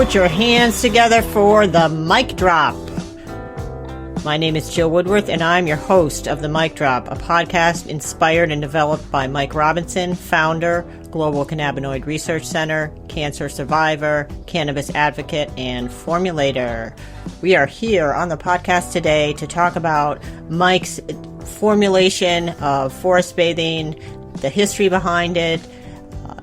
Put your hands together for the mic drop. My name is Jill Woodworth, and I'm your host of the Mic Drop, a podcast inspired and developed by Mike Robinson, founder, Global Cannabinoid Research Center, cancer survivor, Cannabis Advocate, and Formulator. We are here on the podcast today to talk about Mike's formulation of forest bathing, the history behind it,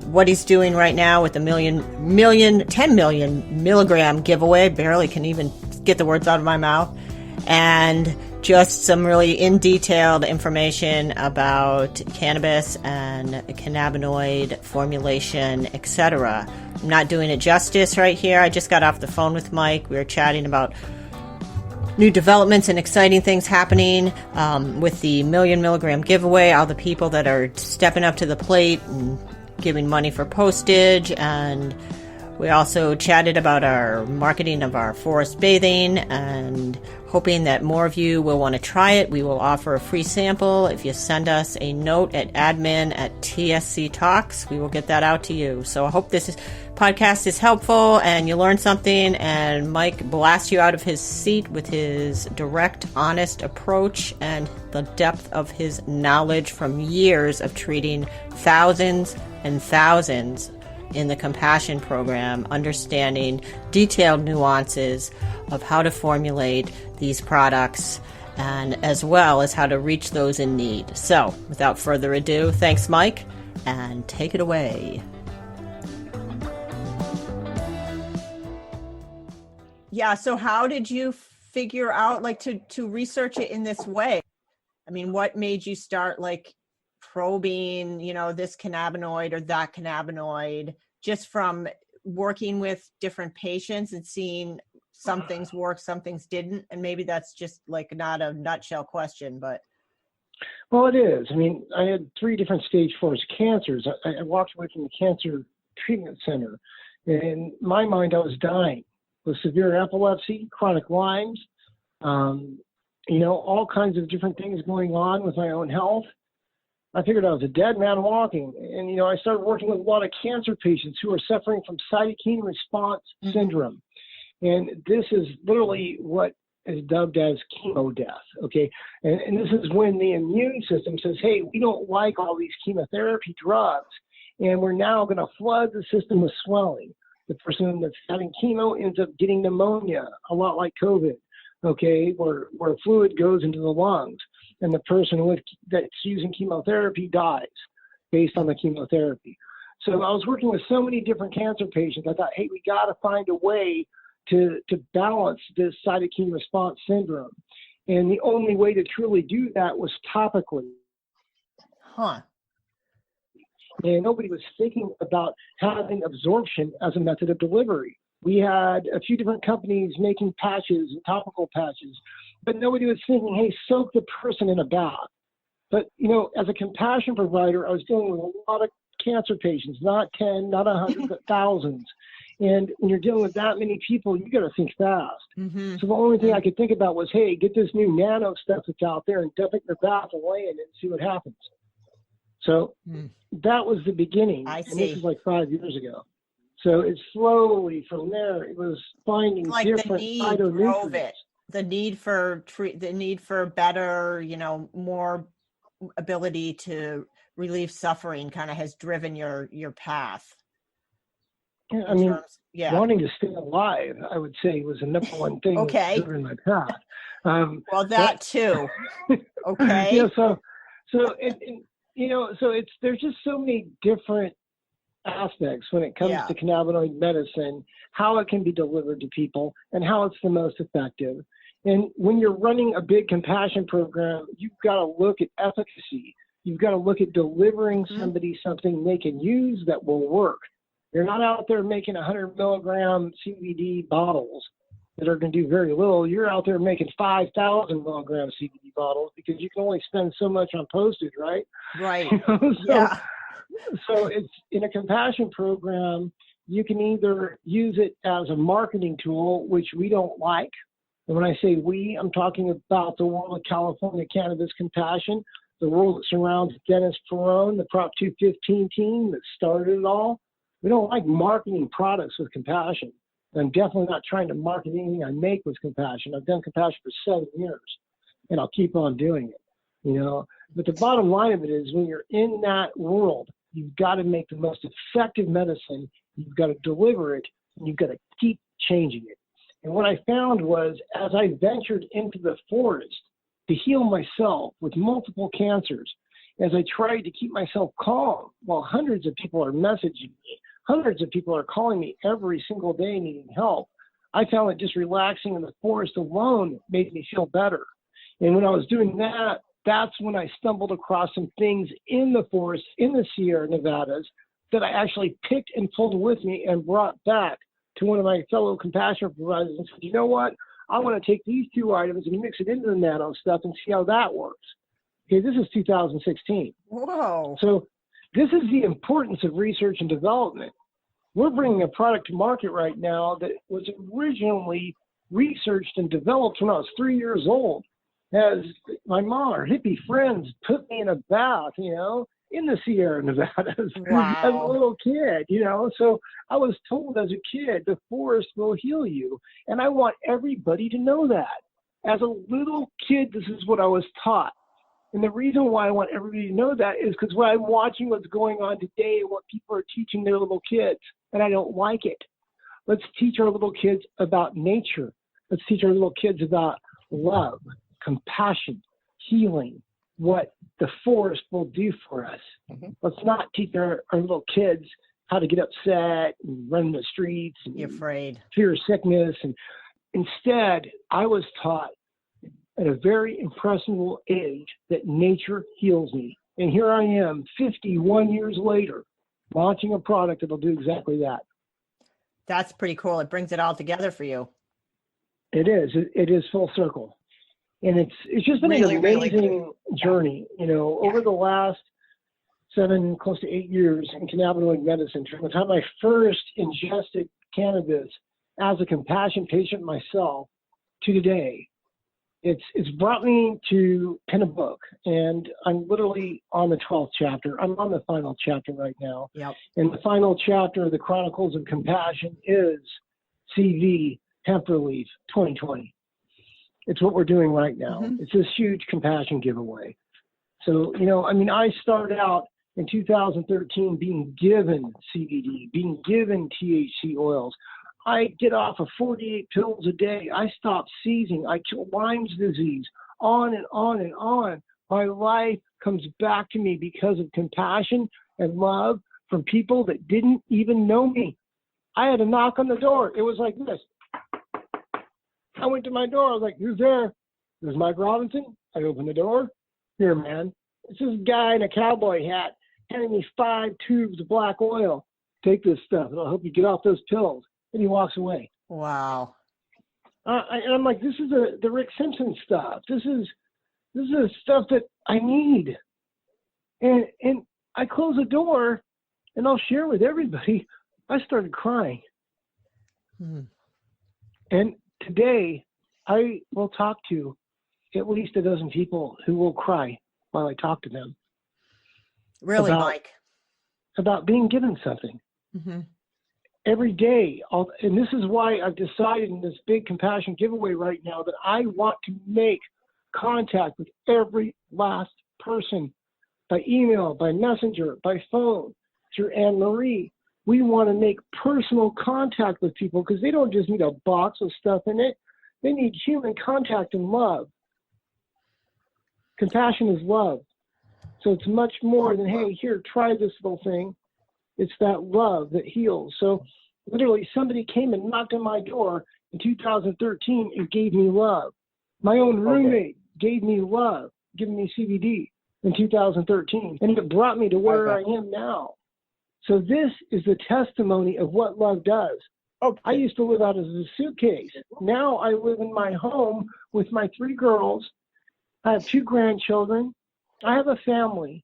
what he's doing right now with the 10 million milligram giveaway. Barely can even get the words out of my mouth. And just some really in-detailed information about cannabis and cannabinoid formulation, etc. I'm not doing it justice right here. I just got off the phone with Mike. We were chatting about new developments and exciting things happening with the million milligram giveaway, all the people that are stepping up to the plate and giving money for postage. And we also chatted about our marketing of our forest bathing and hoping that more of you will want to try it. We will offer a free sample if you send us a note at admin@TSC Talks. We will get that out to you. So I hope this podcast is helpful and you learn something, and Mike blasts you out of his seat with his direct, honest approach and the depth of his knowledge from years of treating thousands and thousands in the Compassion program, understanding detailed nuances of how to formulate these products and as well as how to reach those in need. So without further ado, thanks Mike, and take it away. Yeah, so how did you figure out to research it in this way? I mean, what made you start probing, this cannabinoid or that cannabinoid, just from working with different patients and seeing some things work, some things didn't? And maybe that's just not a nutshell question, but. Well, it is. I mean, I had 3 different stage 4 cancers. I walked away from the cancer treatment center. In my mind, I was dying with severe epilepsy, chronic Lyme's, all kinds of different things going on with my own health. I figured I was a dead man walking. And, I started working with a lot of cancer patients who are suffering from cytokine response syndrome. And this is literally what is dubbed as chemo death, okay? And this is when the immune system says, hey, we don't like all these chemotherapy drugs, and we're now going to flood the system with swelling. The person that's having chemo ends up getting pneumonia, a lot like COVID, okay, where fluid goes into the lungs. And the person that's using chemotherapy dies based on the chemotherapy. So I was working with so many different cancer patients. I thought, hey, we got to find a way to balance this cytokine response syndrome. And the only way to truly do that was topically. And nobody was thinking about having absorption as a method of delivery. We had a few different companies making patches and topical patches, but nobody was thinking, hey, soak the person in a bath. But, as a compassion provider, I was dealing with a lot of cancer patients, not 10, not 100, but thousands. And when you're dealing with that many people, you got to think fast. Mm-hmm. So the only thing I could think about was, hey, get this new nano stuff that's out there and dump it in your bath and lay in it and see what happens. So that was the beginning. I see. And this was 5 years ago. So it's slowly from there, it was finding different phytonutrients. The need for better, more ability to relieve suffering kind of has driven your path. Yeah, I mean, wanting to stay alive, I would say, was the number one thing that driven my path. Well, that too. Okay. Yeah. So there's just so many different aspects when it comes to cannabinoid medicine, how it can be delivered to people and how it's the most effective. And when you're running a big compassion program, you've got to look at efficacy. You've got to look at delivering somebody something they can use that will work. You're not out there making 100 milligram CBD bottles that are going to do very little. You're out there making 5,000 milligram CBD bottles because you can only spend so much on postage, right? Right. So it's in a compassion program, you can either use it as a marketing tool, which we don't like. And when I say we, I'm talking about the world of California Cannabis Compassion, the world that surrounds Dennis Perone, the Prop 215 team that started it all. We don't like marketing products with compassion. And I'm definitely not trying to market anything I make with compassion. I've done compassion for 7 years, and I'll keep on doing it, But the bottom line of it is when you're in that world, you've got to make the most effective medicine. You've got to deliver it, and you've got to keep changing it. And what I found was as I ventured into the forest to heal myself with multiple cancers, as I tried to keep myself calm while hundreds of people are messaging me, hundreds of people are calling me every single day needing help, I found that just relaxing in the forest alone made me feel better. And when I was doing that, that's when I stumbled across some things in the forest, in the Sierra Nevadas, that I actually picked and pulled with me and brought back to one of my fellow compassion providers and said, you know what? I want to take these 2 items and mix it into the nano stuff and see how that works. Okay, this is 2016. Whoa. So this is the importance of research and development. We're bringing a product to market right now that was originally researched and developed when I was 3 years old. As my mom or hippie friends put me in a bath, in the Sierra Nevadas Wow. as a little kid, So I was told as a kid, the forest will heal you. And I want everybody to know that. As a little kid, this is what I was taught. And the reason why I want everybody to know that is because when I'm watching what's going on today and what people are teaching their little kids, and I don't like it. Let's teach our little kids about nature. Let's teach our little kids about love, compassion, healing, what the forest will do for us. Mm-hmm. Let's not teach our little kids how to get upset and run the streets and be afraid, fear sickness. And instead, I was taught at a very impressionable age that nature heals me. And here I am, 51 years later, launching a product that'll do exactly that. That's pretty cool. It brings it all together for you. It is. It is full circle. And it's just been an amazing journey, over the last 7, close to 8 years in cannabinoid medicine. From the time I first ingested cannabis as a compassion patient myself to today, it's brought me to pen a book, and I'm literally on the 12th chapter. I'm on the final chapter right now. Yep. And the final chapter of the Chronicles of Compassion is CV Hemp Relief 2020. It's what we're doing right now. Mm-hmm. It's this huge compassion giveaway. So, I started out in 2013 being given CBD, being given THC oils. I get off of 48 pills a day. I stopped seizing. I killed Lyme's disease, on and on and on. My life comes back to me because of compassion and love from people that didn't even know me. I had a knock on the door. It was like this. I went to my door. I was like, who's there? There's Mike Robinson. I opened the door. Here, man. It's this guy in a cowboy hat handing me 5 tubes of black oil. Take this stuff. It'll help you get off those pills. And he walks away. Wow. And I'm like, this is the Rick Simpson stuff. This is stuff that I need. And I close the door, and I'll share with everybody. I started crying. And today, I will talk to at least a dozen people who will cry while I talk to them. Really, Mike? About being given something. Mm-hmm. Every day, and this is why I've decided in this big compassion giveaway right now that I want to make contact with every last person by email, by messenger, by phone, through Anne-Marie. We want to make personal contact with people because they don't just need a box with stuff in it. They need human contact and love. Compassion is love. So it's much more than, hey, here, try this little thing. It's that love that heals. So literally somebody came and knocked on my door in 2013 and gave me love. My own roommate gave me love, giving me CBD in 2013. And it brought me to where I am now. So this is the testimony of what love does. I used to live out of a suitcase. Now I live in my home with my 3 girls. I have 2 grandchildren. I have a family.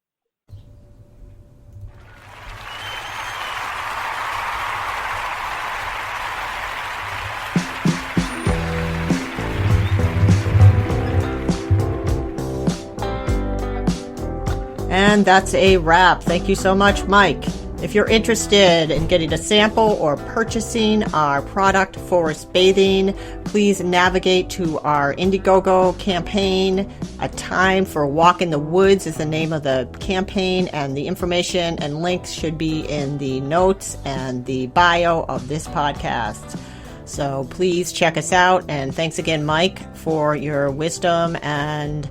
And that's a wrap. Thank you so much, Mike. If you're interested in getting a sample or purchasing our product, Forest Bathing, please navigate to our Indiegogo campaign. A Time for a Walk in the Woods is the name of the campaign, and the information and links should be in the notes and the bio of this podcast. So please check us out, and thanks again, Mike, for your wisdom and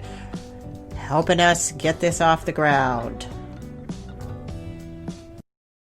helping us get this off the ground.